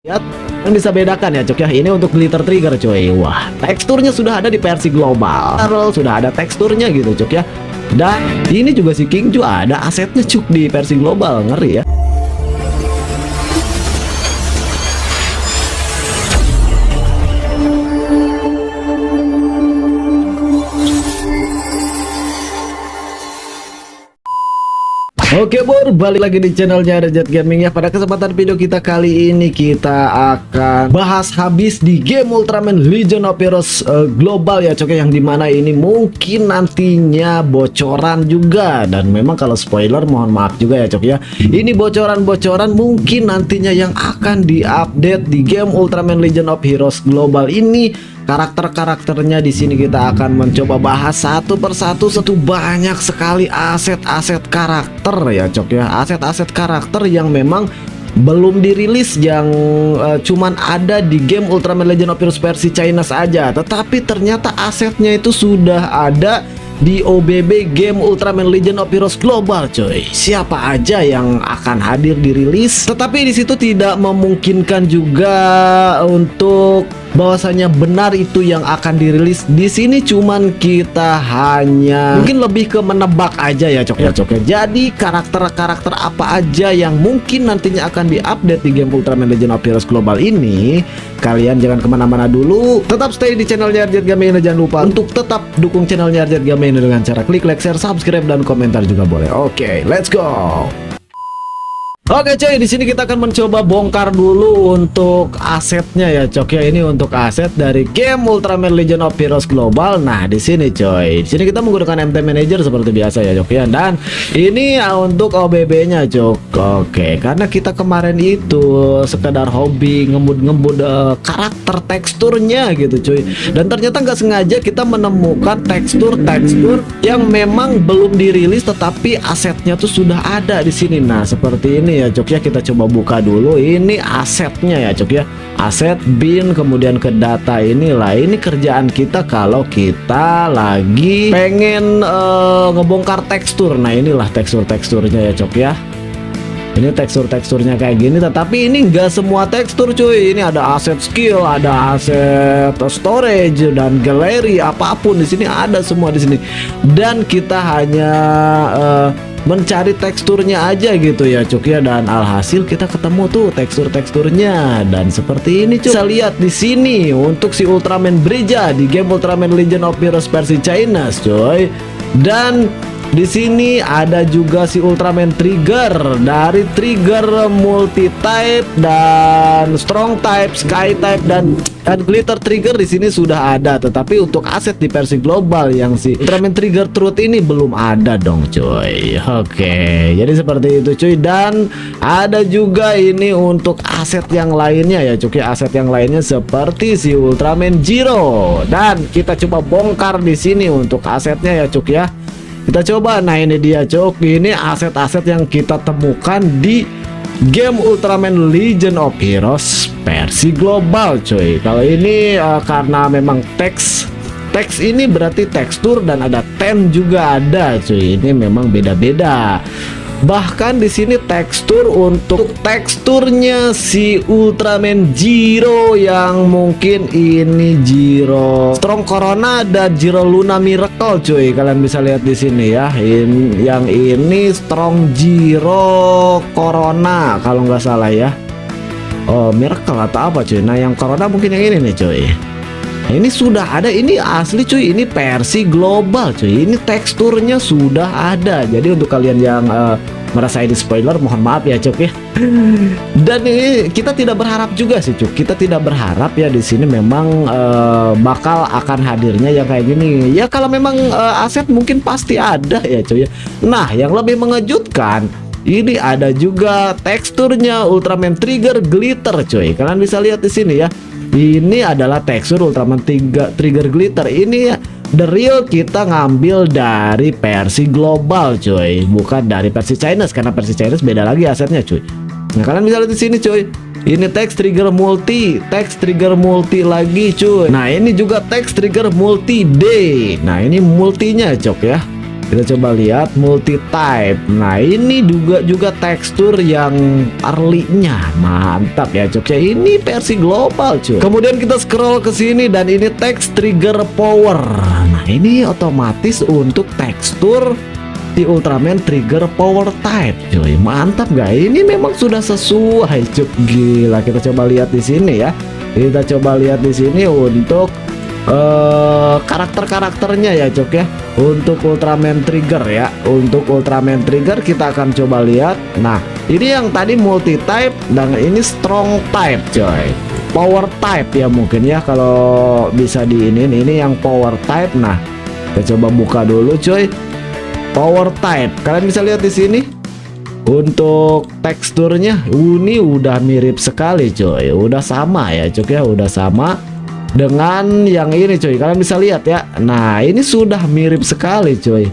Lihat, yang bisa bedakan ya cok ya, ini untuk glitter trigger coy. Wah, teksturnya sudah ada di versi global, sudah ada teksturnya gitu cok ya. Dan ini juga si King Ju ada asetnya cuk di versi global, ngeri ya. Oke bor, balik lagi di channelnya Rejat Gaming ya. Pada kesempatan video kita kali ini kita akan bahas habis di game Ultraman Legion of Heroes global ya cok ya, yang dimana ini mungkin nantinya bocoran juga. Dan memang kalau spoiler mohon maaf juga ya cok ya, ini bocoran-bocoran mungkin nantinya yang akan diupdate di game Ultraman Legion of Heroes global ini. Karakter-karakternya di sini kita akan mencoba bahas satu persatu. Banyak sekali aset-aset karakter ya cok ya, aset-aset karakter yang memang belum dirilis, yang cuman ada di game Ultraman Legend of Heroes versi China saja, tetapi ternyata asetnya itu sudah ada di OBB game Ultraman Legend of Heroes global coy. Siapa aja yang akan hadir dirilis, tetapi di situ tidak memungkinkan juga untuk bahwasanya benar itu yang akan dirilis di sini. Cuman kita hanya mungkin lebih ke menebak aja ya cok ya cok ya. Jadi karakter-karakter apa aja yang mungkin nantinya akan diupdate di game Ultraman Legend of Heroes global ini, kalian jangan kemana-mana dulu, tetap stay di channelnya Rejat Gaming. Dan jangan lupa untuk tetap dukung channelnya Rejat Gaming dengan cara klik like, share, subscribe, dan komentar juga boleh. Oke, let's go. Oke cuy, di sini kita akan mencoba bongkar dulu untuk asetnya ya cok ya. Ini untuk aset dari game Ultraman Legend of Heroes global. Nah, di sini coy. Di sini kita menggunakan MT Manager seperti biasa ya cok ya. Dan ini untuk OBB-nya cok. Oke, karena kita kemarin itu sekedar hobi ngebut-ngebut karakter teksturnya gitu cuy. Dan ternyata nggak sengaja kita menemukan tekstur-tekstur yang memang belum dirilis tetapi asetnya tuh sudah ada di sini. Nah, seperti ini ya cok ya, kita coba buka dulu. Ini asetnya ya cok ya, aset bin, kemudian ke data. Inilah ini kerjaan kita kalau kita lagi pengen ngebongkar tekstur. Nah, inilah tekstur-teksturnya ya cok ya. Ini tekstur-teksturnya kayak gini, tetapi ini enggak semua tekstur cuy. Ini ada aset skill, ada aset storage, dan galeri, apapun di sini ada semua di sini. Dan kita hanya mencari teksturnya aja gitu ya cuk ya, dan alhasil kita ketemu tuh tekstur-teksturnya. Dan seperti ini cuy, bisa lihat di sini untuk si Ultraman Brija di game Ultraman Legend of Heroes versi China coy. Dan di sini ada juga si Ultraman Trigger dari Trigger multi type dan strong type, sky type, dan glitter trigger di sini sudah ada. Tetapi untuk aset di versi global yang si Ultraman Trigger Truth ini belum ada dong coy. Oke, jadi seperti itu cuy. Dan ada juga ini untuk aset yang lainnya ya cuy, aset yang lainnya seperti si Ultraman Zero. Dan kita coba bongkar di sini untuk asetnya ya cuy ya. Kita coba. Nah, ini dia cok, ini aset-aset yang kita temukan di game Ultraman Legend of Heroes versi global coy. Kalau ini karena memang teks ini berarti tekstur, dan ada 10 juga ada cuy. Ini memang beda-beda. Bahkan di sini tekstur untuk teksturnya si Ultraman Zero yang mungkin ini Zero Strong Corona dan Zero Luna Miracle cuy. Kalian bisa lihat di sini ya. Yang ini Strong Zero Corona kalau nggak salah ya. Oh, Miracle atau apa cuy. Nah, yang Corona mungkin yang ini nih cuy. Ini sudah ada, ini asli cuy, ini versi global cuy. Ini teksturnya sudah ada. Jadi untuk kalian yang merasa ini spoiler, mohon maaf ya cuk ya. Dan ini kita tidak berharap juga sih cuk. Kita tidak berharap ya di sini memang bakal akan hadirnya yang kayak gini. Ya kalau memang aset mungkin pasti ada ya cuy ya. Nah, yang lebih mengejutkan, ini ada juga teksturnya Ultraman Trigger Glitter cuy. Kalian bisa lihat di sini ya. Ini adalah tekstur Ultraman Trigger Glitter. Ini ya, the real kita ngambil dari versi global cuy, bukan dari versi China, karena versi China beda lagi asetnya cuy. Nah, kalian bisa lihat di sini cuy. Ini teks trigger multi, teks trigger multi lagi cuy. Nah, ini juga teks trigger multi D. Nah, ini multinya cok ya. Kita coba lihat multi type. Nah ini juga tekstur yang early-nya mantap ya cok ya. Ini versi global cuy. Kemudian kita scroll ke sini dan ini text trigger power. Nah ini otomatis untuk tekstur di Ultraman trigger power type cuy. Mantap gak? Ini memang sudah sesuai cuy. Gila, kita coba lihat di sini ya. Kita coba lihat di sini untuk karakter-karakternya ya cok ya. Untuk Ultraman Trigger ya, untuk Ultraman Trigger kita akan coba lihat. Nah ini yang tadi multi type dan ini strong type coy, power type ya mungkin ya kalau bisa diinin. Ini yang power type. Nah kita coba buka dulu coy, power type. Kalian bisa lihat di sini untuk teksturnya ini udah mirip sekali coy, udah sama ya cok ya, udah sama dengan yang ini coy. Kalian bisa lihat ya. Nah ini sudah mirip sekali coy.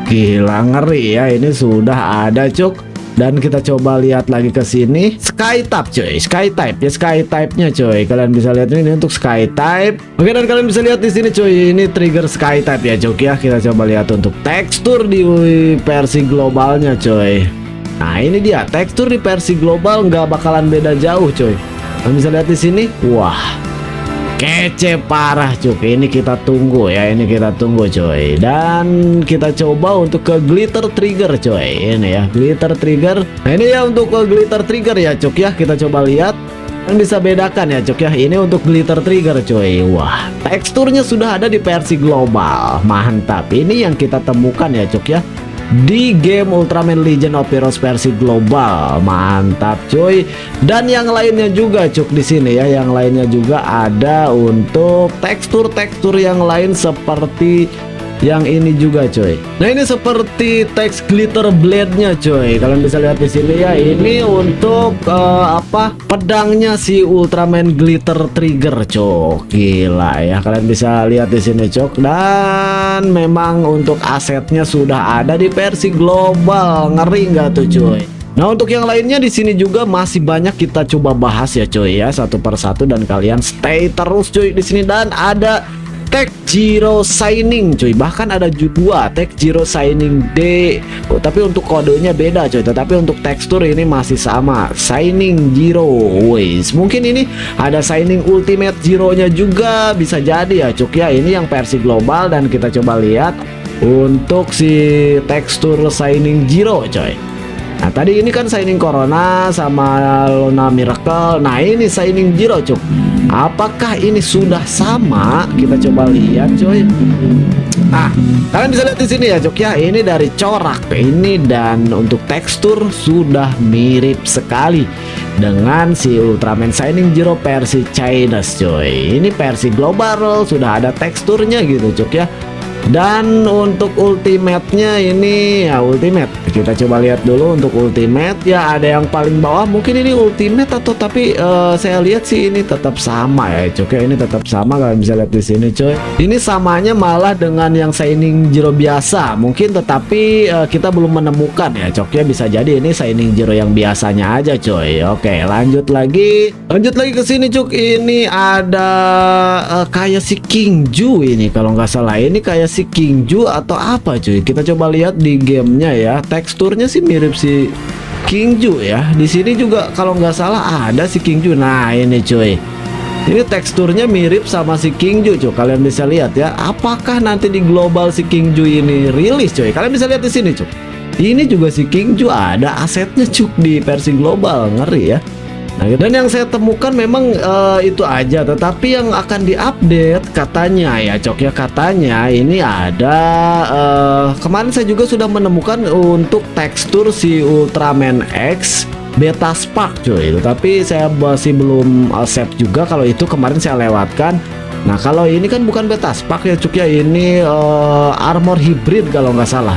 Gila, ngeri ya, ini sudah ada cok. Dan kita coba lihat lagi ke sini sky type coy, sky type ya, sky type nya coy. Kalian bisa lihat ini untuk sky type. Oke, dan kalian bisa lihat di sini coy, ini trigger sky type ya cok ya. Kita coba lihat untuk tekstur di versi globalnya coy. Nah ini dia tekstur di versi global, nggak bakalan beda jauh coy. Kalian bisa lihat di sini, wah kece parah cuy. Ini kita tunggu ya, ini kita tunggu coy. Dan kita coba untuk ke glitter trigger coy. Ini ya glitter trigger. Nah ini ya untuk ke glitter trigger ya cuk ya. Kita coba lihat dan bisa bedakan ya cuk ya. Ini untuk glitter trigger coy. Wah teksturnya sudah ada di versi global, mantap. Ini yang kita temukan ya cuk ya di game Ultraman Legend of Heroes versi global, mantap coy. Dan yang lainnya juga cuk di sini ya, yang lainnya juga ada untuk tekstur-tekstur yang lain seperti yang ini juga coy. Nah ini seperti teks glitter blade-nya coy. Kalian bisa lihat di sini ya. Ini untuk pedangnya si Ultraman glitter trigger cok. Gila ya. Kalian bisa lihat di sini cok. Dan memang untuk asetnya sudah ada di versi global. Ngeri nggak tuh coy? Nah untuk yang lainnya di sini juga masih banyak kita coba bahas ya coy ya, satu persatu, dan kalian stay terus coy di sini. Dan ada Tech Zero Shining coy, bahkan ada dua Tech Zero Shining D. Tapi untuk kodenya beda coy, tetapi untuk tekstur ini masih sama, Shining Zero. Wes mungkin ini ada Shining Ultimate Zero nya juga bisa jadi ya cuk ya. Ini yang versi global dan kita coba lihat untuk si tekstur Shining Zero coy. Nah tadi ini kan Shining Corona sama Luna Miracle. Nah ini Shining Zero cuk. Apakah ini sudah sama? Kita coba lihat coy. Nah kalian bisa lihat di sini ya cuk ya. Ini dari corak ini, dan untuk tekstur sudah mirip sekali dengan si Ultraman Shining Zero versi Chinese coy. Ini versi global sudah ada teksturnya gitu cuk ya. Dan untuk ultimate-nya ini ya ultimate. Kita coba lihat dulu untuk ultimate ya, ada yang paling bawah mungkin ini ultimate atau tapi saya lihat sih ini tetap sama ya cok ya. Ini tetap sama, kalian bisa lihat di sini coy. Ini samanya malah dengan yang Shining Zero biasa mungkin, tetapi kita belum menemukan ya cok ya. Bisa jadi ini Shining Zero yang biasanya aja coy. Oke, lanjut lagi ke sini cok. Ini ada kayak si King Ju ini kalau nggak salah. Ini kayak si King Ju atau apa cuy? Kita coba lihat di gamenya ya. Teksturnya sih mirip si King Ju ya. Di sini juga kalau nggak salah ada si King Ju. Nah ini cuy, ini teksturnya mirip sama si King Ju cuy. Kalian bisa lihat ya. Apakah nanti di global si King Ju ini rilis cuy? Kalian bisa lihat di sini cuy. Ini juga si King Ju ada asetnya cuy di versi global, ngeri ya. Nah, dan yang saya temukan memang itu aja, tetapi yang akan diupdate katanya ya cok ya, katanya ini ada kemarin saya juga sudah menemukan untuk tekstur si Ultraman X Beta Spark cuy, tapi saya masih belum save juga. Kalau itu kemarin saya lewatkan. Nah kalau ini kan bukan Beta Spark ya cok ya, ini Armor Hybrid kalau nggak salah.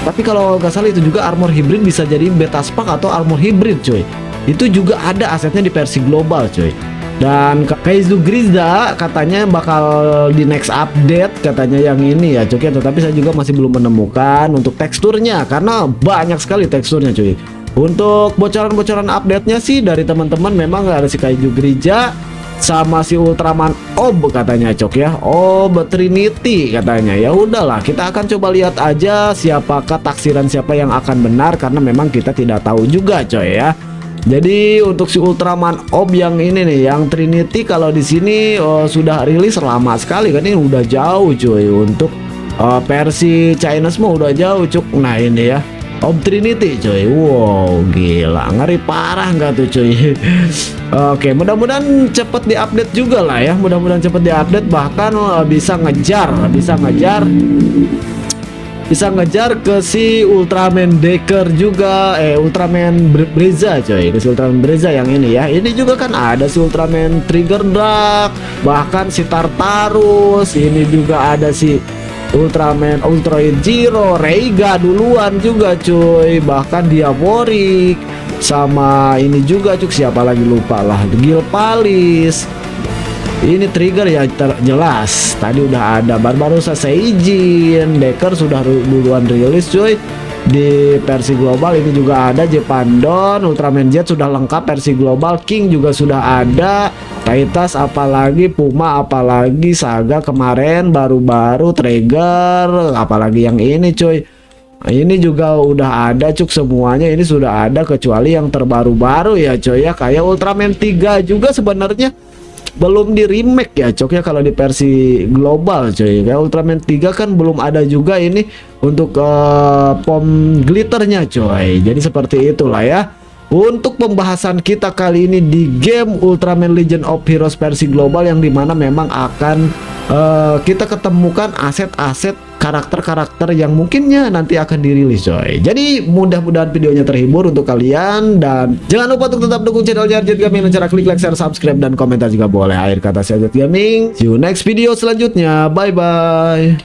Tapi kalau nggak salah itu juga Armor Hybrid bisa jadi Beta Spark atau Armor Hybrid cuy. Itu juga ada asetnya di versi global coy. Dan Kaizu Grizda katanya bakal di next update katanya yang ini ya coy. Tetapi saya juga masih belum menemukan untuk teksturnya, karena banyak sekali teksturnya coy. Untuk bocoran-bocoran update-nya sih dari teman-teman memang ada si Kaiju Gereja sama si Ultraman Orb katanya cok ya. Orb Trinity katanya. Ya udahlah, kita akan coba lihat aja siapakah taksiran siapa yang akan benar, karena memang kita tidak tahu juga coy ya. Jadi untuk si Ultraman Orb yang ini nih, yang Trinity, kalau di sini sudah rilis lama sekali kan, ini udah jauh cuy. Untuk versi Chinese mah udah jauh cuk. Nah ini ya, Orb Trinity coy. Wow, gila, ngeri parah nggak tuh cuy. Oke, mudah-mudahan cepet diupdate juga lah ya. Mudah-mudahan cepet diupdate, bahkan bisa ngejar ke si Ultraman Decker juga, Ultraman Breza coy. Ke si Ultraman Breza yang ini ya. Ini juga kan ada si Ultraman Trigger Dark, bahkan si Tartarus. Ini juga ada si Ultraman Ultroid Zero, Reiga duluan juga cuy, bahkan Diaborik, sama ini juga cuk, siapa lagi lupa lah, Gilpalis. Ini Trigger ya jelas, tadi udah ada Barbarossa Seijin, Decker sudah duluan rilis cuy. Di versi global ini juga ada Jepandon, Ultraman Z sudah lengkap versi global, King juga sudah ada, Titus apalagi, Puma apalagi, Saga kemarin baru-baru, Trigger apalagi yang ini cuy. Ini juga udah ada cuk, semuanya ini sudah ada kecuali yang terbaru-baru ya coy ya, kayak Ultraman 3 juga sebenarnya belum di remake ya cok ya kalau di versi global coy. Kayak Ultraman 3 kan belum ada juga ini untuk pom glitternya coy. Jadi seperti itulah ya untuk pembahasan kita kali ini di game Ultraman Legend of Heroes versi global, yang dimana memang akan kita ketemukan aset-aset karakter-karakter yang mungkinnya nanti akan dirilis coy. Jadi mudah-mudahan videonya terhibur untuk kalian, dan jangan lupa untuk tetap dukung channelnya Arjet Gaming dengan cara klik like, share, subscribe, dan komentar juga boleh. Akhir kata saya Arjet Gaming, see you next video selanjutnya, bye bye.